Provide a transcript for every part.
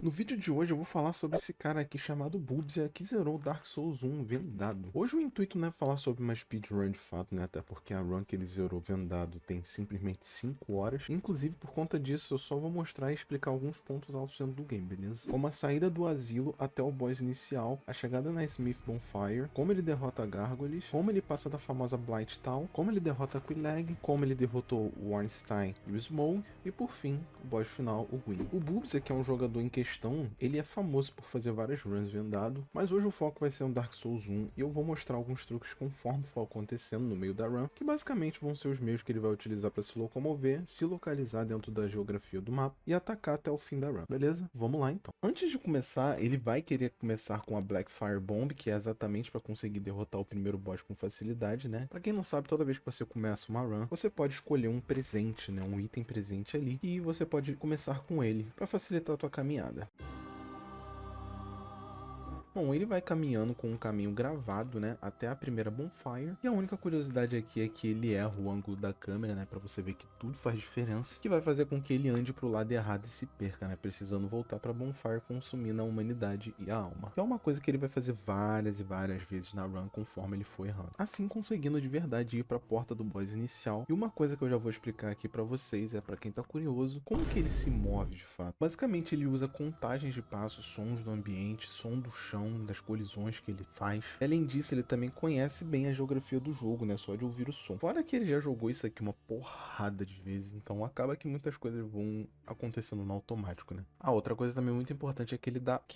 No vídeo de hoje eu vou falar sobre esse cara aqui chamado Bubsy, que zerou Dark Souls 1 vendado. Hoje o intuito não é falar sobre uma speedrun de fato, né, até porque a run que ele zerou vendado tem simplesmente 5 horas. Inclusive por conta disso eu só vou mostrar e explicar alguns pontos altos dentro do game, beleza? Como a saída do asilo até o boss inicial, a chegada na Smith Bonfire, como ele derrota Gargoyles, como ele passa da famosa Blight Town, como ele derrota Quelaag, como ele derrotou o Ornstein e o Smough, e por fim, o boss final, o Gwyn. O Bubsy, que é um jogador em questão, ele é famoso por fazer várias runs vendado, mas hoje o foco vai ser um Dark Souls 1 e eu vou mostrar alguns truques conforme for acontecendo no meio da run, que basicamente vão ser os meios que ele vai utilizar para se locomover, se localizar dentro da geografia do mapa e atacar até o fim da run, beleza? Vamos lá então. Antes de começar, ele vai querer começar com a Blackfire Bomb, que é exatamente para conseguir derrotar o primeiro boss com facilidade, né? Para quem não sabe, toda vez que você começa uma run, você pode escolher um presente, né? Um item presente ali, e você pode começar com ele para facilitar a tua caminhada. Bom, ele vai caminhando com um caminho gravado, né, até a primeira bonfire. E a única curiosidade aqui é que ele erra o ângulo da câmera, né, pra você ver que tudo faz diferença. Que vai fazer com que ele ande pro lado errado e se perca, né, precisando voltar pra bonfire, consumindo a humanidade e a alma. Que é uma coisa que ele vai fazer várias e várias vezes na run conforme ele for errando. Assim conseguindo de verdade ir pra porta do boss inicial. E uma coisa que eu já vou explicar aqui pra vocês, é pra quem tá curioso, como que ele se move de fato. Basicamente ele usa contagens de passos, sons do ambiente, som do chão, das colisões que ele faz. Além disso, ele também conhece bem a geografia do jogo, né? Só de ouvir o som. Fora que ele já jogou isso aqui uma porrada de vezes, então acaba que muitas coisas vão acontecendo no automático, né? A outra coisa também muito importante é que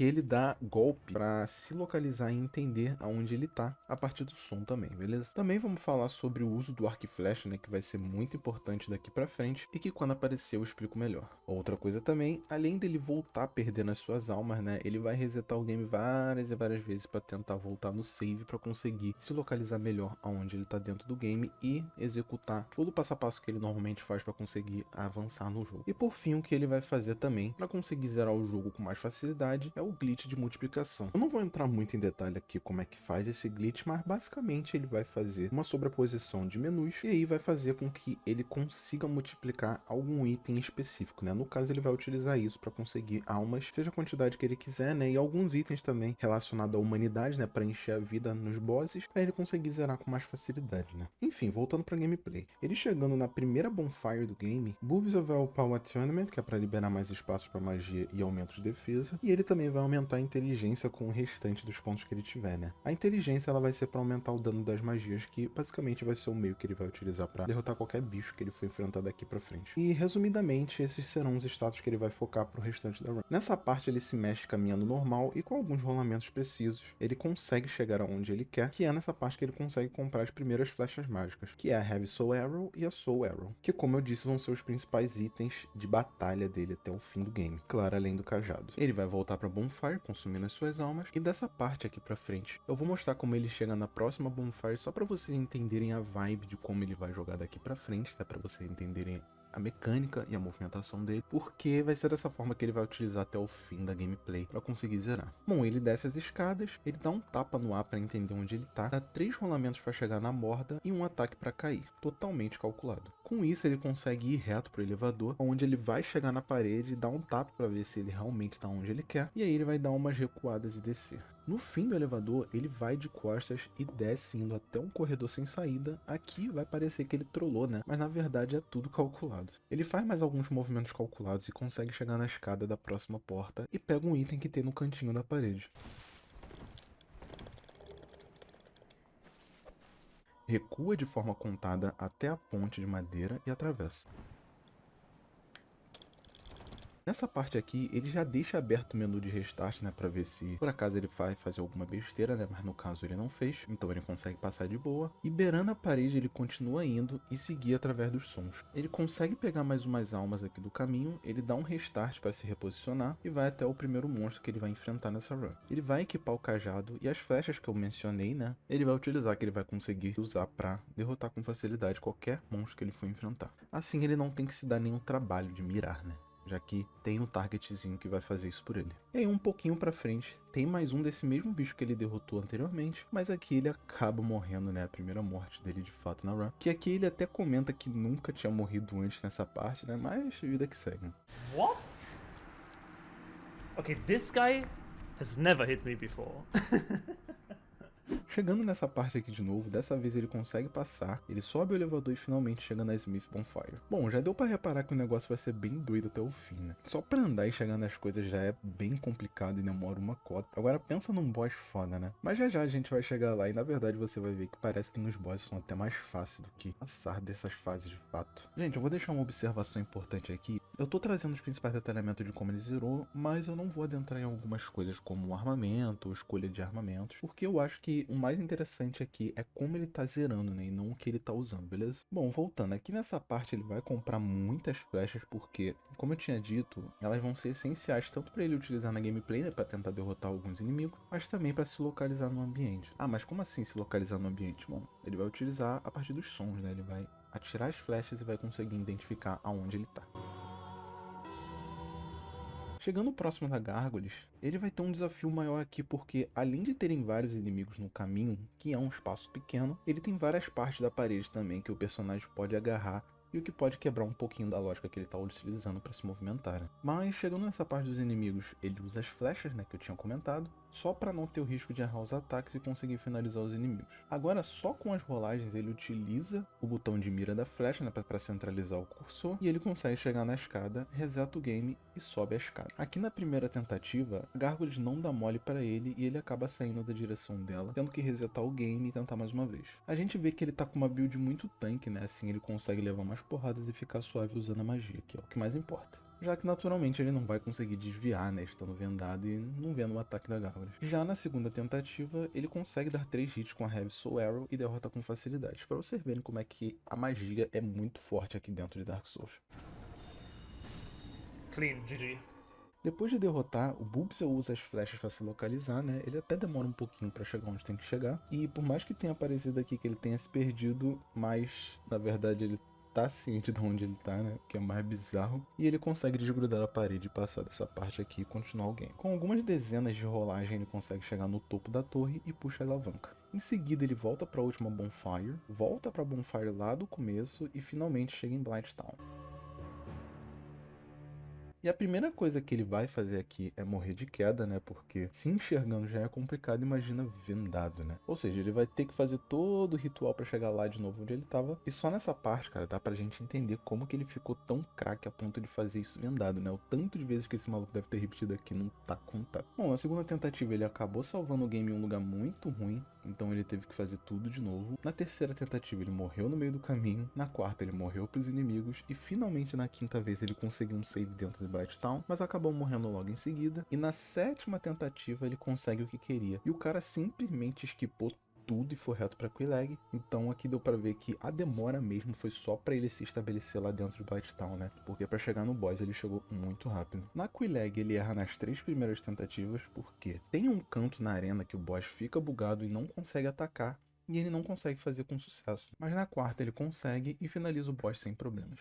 ele dá golpe pra se localizar e entender aonde ele tá a partir do som também, beleza? Também vamos falar sobre o uso do arco e flecha, né? Que vai ser muito importante daqui pra frente e que quando aparecer eu explico melhor. Outra coisa também, além dele voltar perdendo as suas almas, né? Ele vai resetar o game várias e várias vezes para tentar voltar no save para conseguir se localizar melhor aonde ele tá dentro do game e executar todo o passo a passo que ele normalmente faz para conseguir avançar no jogo. E por fim, o que ele vai fazer também para conseguir zerar o jogo com mais facilidade é o glitch de multiplicação. Eu não vou entrar muito em detalhe aqui como é que faz esse glitch, mas basicamente ele vai fazer uma sobreposição de menus e aí vai fazer com que ele consiga multiplicar algum item específico, né? No caso ele vai utilizar isso para conseguir almas, seja a quantidade que ele quiser, né? E alguns itens também relacionado à humanidade, né, para encher a vida nos bosses, para ele conseguir zerar com mais facilidade, né. Enfim, voltando para gameplay. Ele chegando na primeira bonfire do game, Bubsy vai upar o Attunement, que é para liberar mais espaço para magia e aumento de defesa, e ele também vai aumentar a inteligência com o restante dos pontos que ele tiver, né. A inteligência ela vai ser para aumentar o dano das magias, que basicamente vai ser o meio que ele vai utilizar para derrotar qualquer bicho que ele for enfrentar daqui para frente. E resumidamente, esses serão os status que ele vai focar pro restante da run. Nessa parte ele se mexe caminhando normal e com alguns rolamentos precisos, ele consegue chegar aonde ele quer, que é nessa parte que ele consegue comprar as primeiras flechas mágicas, que é a Heavy Soul Arrow e a Soul Arrow, que como eu disse vão ser os principais itens de batalha dele até o fim do game, claro, além do cajado. Ele vai voltar pra Bonfire, consumindo as suas almas, e dessa parte aqui pra frente, eu vou mostrar como ele chega na próxima Bonfire, só pra vocês entenderem a vibe de como ele vai jogar daqui pra frente, tá? Pra vocês entenderem a mecânica e a movimentação dele, porque vai ser dessa forma que ele vai utilizar até o fim da gameplay para conseguir zerar. Bom, ele desce as escadas, ele dá um tapa no ar para entender onde ele tá, dá 3 rolamentos para chegar na borda e um ataque para cair, totalmente calculado. Com isso ele consegue ir reto pro elevador, onde ele vai chegar na parede e dar um tapa para ver se ele realmente tá onde ele quer, e aí ele vai dar umas recuadas e descer. No fim do elevador, ele vai de costas e desce indo até um corredor sem saída. Aqui vai parecer que ele trollou, né? Mas na verdade é tudo calculado. Ele faz mais alguns movimentos calculados e consegue chegar na escada da próxima porta e pega um item que tem no cantinho da parede. Recua de forma contada até a ponte de madeira e atravessa. Nessa parte aqui, ele já deixa aberto o menu de restart, né, pra ver se por acaso ele vai fazer alguma besteira, né, mas no caso ele não fez, então ele consegue passar de boa. E beirando a parede, ele continua indo e seguir através dos sons. Ele consegue pegar mais umas almas aqui do caminho, ele dá um restart para se reposicionar e vai até o primeiro monstro que ele vai enfrentar nessa run. Ele vai equipar o cajado e as flechas que eu mencionei, né, ele vai utilizar, que ele vai conseguir usar para derrotar com facilidade qualquer monstro que ele for enfrentar. Assim ele não tem que se dar nenhum trabalho de mirar, né, já que tem um targetzinho que vai fazer isso por ele. E aí um pouquinho pra frente, tem mais um desse mesmo bicho que ele derrotou anteriormente, mas aqui ele acaba morrendo, né, a primeira morte dele de fato na run, que aqui ele até comenta que nunca tinha morrido antes nessa parte, né, mas vida que segue. What? Okay, this guy has never hit me before. Chegando nessa parte aqui de novo, dessa vez ele consegue passar, ele sobe o elevador e finalmente chega na Smith Bonfire. Bom, já deu pra reparar que o negócio vai ser bem doido até o fim, né? Só pra andar e chegar nas coisas já é bem complicado e demora uma cota. Agora pensa num boss foda, né? Mas já já a gente vai chegar lá e na verdade você vai ver que parece que nos bosses são até mais fáceis do que passar dessas fases de fato. Gente, eu vou deixar uma observação importante aqui. Eu tô trazendo os principais detalhamentos de como ele zerou, mas eu não vou adentrar em algumas coisas como o armamento ou escolha de armamentos, porque eu acho que o mais interessante aqui é como ele tá zerando, né, e não o que ele tá usando, beleza? Bom, voltando, aqui nessa parte ele vai comprar muitas flechas porque, como eu tinha dito, elas vão ser essenciais tanto para ele utilizar na gameplay, né, para tentar derrotar alguns inimigos, mas também para se localizar no ambiente. Ah, mas como assim se localizar no ambiente? Bom, ele vai utilizar a partir dos sons, né, ele vai atirar as flechas e vai conseguir identificar aonde ele tá. Chegando próximo da Gárgoles, ele vai ter um desafio maior aqui porque, além de terem vários inimigos no caminho, que é um espaço pequeno, ele tem várias partes da parede também que o personagem pode agarrar e o que pode quebrar um pouquinho da lógica que ele está utilizando para se movimentar. Né? Mas chegando nessa parte dos inimigos, ele usa as flechas, né, que eu tinha comentado, só para não ter o risco de errar os ataques e conseguir finalizar os inimigos. Agora, só com as rolagens, ele utiliza o botão de mira da flecha, né, para centralizar o cursor, e ele consegue chegar na escada, reseta o game e sobe a escada. Aqui na primeira tentativa, a Gárgoles não dá mole para ele e ele acaba saindo da direção dela, tendo que resetar o game e tentar mais uma vez. A gente vê que ele tá com uma build muito tanque, né, assim ele consegue levar umas porradas e ficar suave usando a magia, que é o que mais importa. Já que naturalmente ele não vai conseguir desviar, né, estando vendado e não vendo o ataque da Gárgoles. Já na segunda tentativa, ele consegue dar 3 hits com a Heavy Soul Arrow e derrota com facilidade, para vocês verem como é que a magia é muito forte aqui dentro de Dark Souls. Clean, GG. Depois de derrotar, o Bubsel usa as flechas para se localizar, né? Ele até demora um pouquinho para chegar onde tem que chegar. E por mais que tenha aparecido aqui que ele tenha se perdido, mas na verdade ele tá ciente de onde ele tá, né? Que é mais bizarro. E ele consegue desgrudar a parede e passar dessa parte aqui e continuar o game. Com algumas dezenas de rolagem, ele consegue chegar no topo da torre e puxa a alavanca. Em seguida, ele volta para a última Bonfire, volta para a Bonfire lá do começo e finalmente chega em Blighttown. E a primeira coisa que ele vai fazer aqui é morrer de queda, né? Porque se enxergando já é complicado, imagina vendado, né? Ou seja, ele vai ter que fazer todo o ritual pra chegar lá de novo onde ele tava. E só nessa parte, cara, dá pra gente entender como que ele ficou tão craque a ponto de fazer isso vendado, né? O tanto de vezes que esse maluco deve ter repetido aqui não tá contado. Bom, na segunda tentativa ele acabou salvando o game em um lugar muito ruim, então ele teve que fazer tudo de novo. Na terceira tentativa ele morreu no meio do caminho, na quarta ele morreu pros inimigos e finalmente na quinta vez ele conseguiu um save dentro de Blighttown, mas acabou morrendo logo em seguida. E na sétima tentativa ele consegue o que queria. E o cara simplesmente esquipou tudo e foi reto pra Quelaag. Então aqui deu pra ver que a demora mesmo foi só pra ele se estabelecer lá dentro de Blighttown, né? Porque pra chegar no boss ele chegou muito rápido. Na Quelaag ele erra nas 3 primeiras tentativas porque tem um canto na arena que o boss fica bugado e não consegue atacar. E ele não consegue fazer com sucesso. Mas na quarta ele consegue e finaliza o boss sem problemas.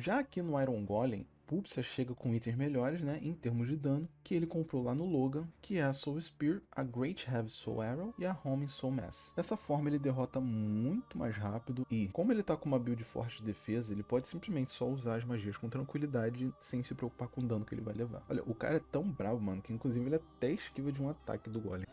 Já aqui no Iron Golem, Pulpsa chega com itens melhores, né, em termos de dano, que ele comprou lá no Logan, que é a Soul Spear, a Great Heavy Soul Arrow e a Homing Soul Mass. Dessa forma ele derrota muito mais rápido e, como ele tá com uma build forte de defesa, ele pode simplesmente só usar as magias com tranquilidade, sem se preocupar com o dano que ele vai levar. Olha, o cara é tão bravo, mano, que inclusive ele até esquiva de um ataque do Golem.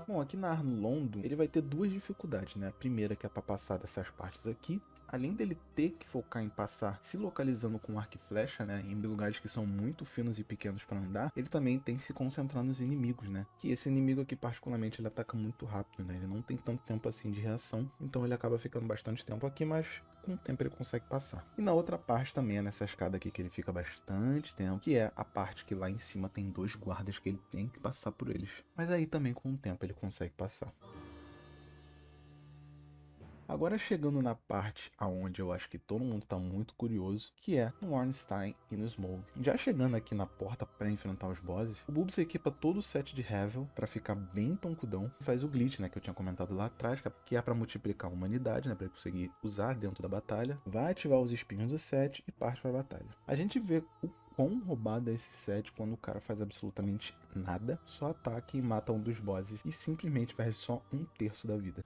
Bom, aqui na Arlondo, ele vai ter duas dificuldades, né? A primeira que é para passar dessas partes aqui. Além dele ter que focar em passar se localizando com arco e flecha, né? Em lugares que são muito finos e pequenos para andar, ele também tem que se concentrar nos inimigos, né? Que esse inimigo aqui, particularmente, ele ataca muito rápido, né? Ele não tem tanto tempo assim de reação, então ele acaba ficando bastante tempo aqui, mas com o tempo ele consegue passar. E na outra parte também é nessa escada aqui que ele fica bastante tempo, que é a parte que lá em cima tem 2 guardas que ele tem que passar por eles. Mas aí também com o tempo ele consegue passar. Agora chegando na parte aonde eu acho que todo mundo está muito curioso, que é no Ornstein e no Smough. Já chegando aqui na porta para enfrentar os bosses, o Bulbs equipa todo o set de Havel para ficar bem toncudão. Faz o glitch, né, que eu tinha comentado lá atrás, que é para multiplicar a humanidade, né, para ele conseguir usar dentro da batalha. Vai ativar os espinhos do set e parte para a batalha. A gente vê o quão roubado é esse set quando o cara faz absolutamente nada, só ataca e mata um dos bosses e simplesmente perde só 1/3 da vida.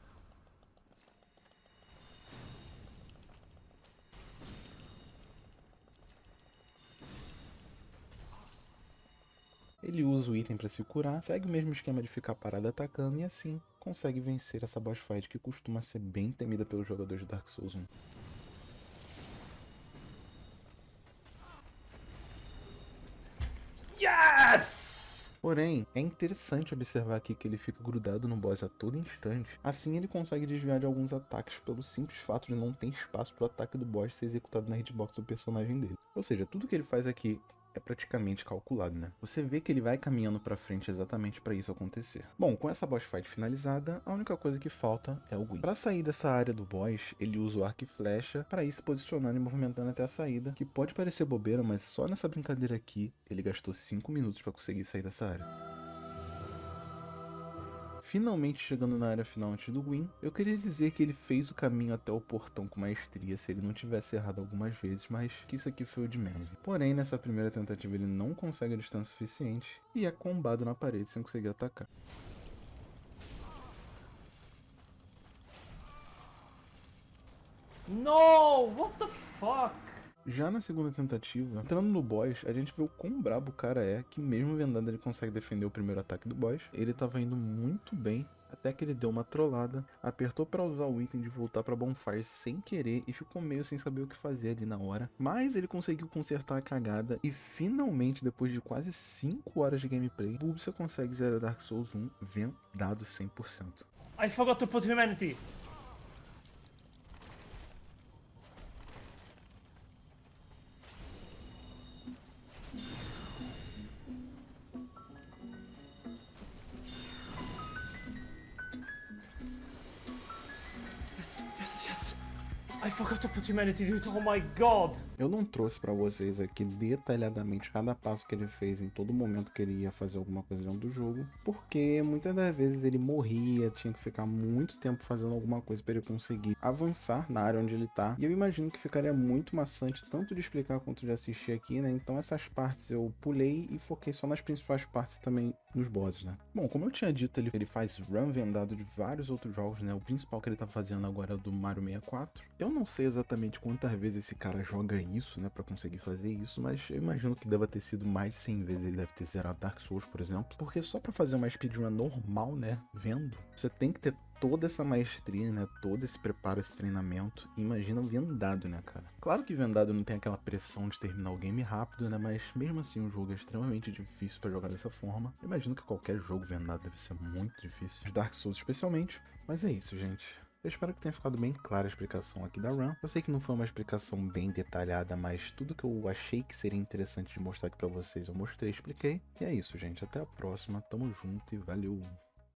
Ele usa o item para se curar, segue o mesmo esquema de ficar parado atacando e assim consegue vencer essa boss fight que costuma ser bem temida pelos jogadores de Dark Souls 1. Yes! Porém, é interessante observar aqui que ele fica grudado no boss a todo instante. Assim ele consegue desviar de alguns ataques pelo simples fato de não ter espaço para o ataque do boss ser executado na hitbox do personagem dele. Ou seja, tudo que ele faz aqui é praticamente calculado, né? Você vê que ele vai caminhando pra frente exatamente pra isso acontecer. Bom, com essa boss fight finalizada, a única coisa que falta é o Gwyn. Pra sair dessa área do boss, ele usa o arco e flecha pra ir se posicionando e movimentando até a saída, que pode parecer bobeira, mas só nessa brincadeira aqui, ele gastou 5 minutos pra conseguir sair dessa área. Finalmente chegando na área final antes do Gwyn, eu queria dizer que ele fez o caminho até o portão com maestria se ele não tivesse errado algumas vezes, mas que isso aqui foi o de menos. Porém, nessa primeira tentativa ele não consegue a distância suficiente e é combado na parede sem conseguir atacar. No! What the fuck? Já na segunda tentativa, entrando no boss, a gente vê o quão brabo o cara é, que mesmo vendado ele consegue defender o primeiro ataque do boss. Ele tava indo muito bem, até que ele deu uma trollada, apertou para usar o item de voltar pra Bonfire sem querer e ficou meio sem saber o que fazer ali na hora. Mas ele conseguiu consertar a cagada e finalmente, depois de quase 5 horas de gameplay, Bubsy consegue zerar Dark Souls 1 vendado 100%. I forgot to put humanity. Yes. I forgot to put humanity, dude. Oh my god. Eu não trouxe pra vocês aqui detalhadamente cada passo que ele fez em todo momento que ele ia fazer alguma coisa dentro do jogo, porque muitas das vezes ele morria, tinha que ficar muito tempo fazendo alguma coisa para ele conseguir avançar na área onde ele tá, e eu imagino que ficaria muito maçante tanto de explicar quanto de assistir aqui, né? Então essas partes eu pulei e foquei só nas principais partes e também nos bosses, né? Bom, como eu tinha dito, ele faz run vendado de vários outros jogos, né? O principal que ele tá fazendo agora é o do Mario 64. Eu não sei exatamente quantas vezes esse cara joga isso, né, pra conseguir fazer isso, mas eu imagino que deva ter sido mais de 100 vezes ele deve ter zerado Dark Souls, por exemplo, porque só pra fazer uma speedrun normal, né, vendo, você tem que ter toda essa maestria, né, todo esse preparo, esse treinamento, imagina vendado, né, cara. Claro que vendado não tem aquela pressão de terminar o game rápido, né, mas mesmo assim o jogo é extremamente difícil pra jogar dessa forma. Eu imagino que qualquer jogo vendado deve ser muito difícil, os Dark Souls especialmente, mas é isso, gente. Eu espero que tenha ficado bem clara a explicação aqui da run. Eu sei que não foi uma explicação bem detalhada, mas tudo que eu achei que seria interessante de mostrar aqui pra vocês eu mostrei e expliquei. E é isso, gente. Até a próxima. Tamo junto e valeu!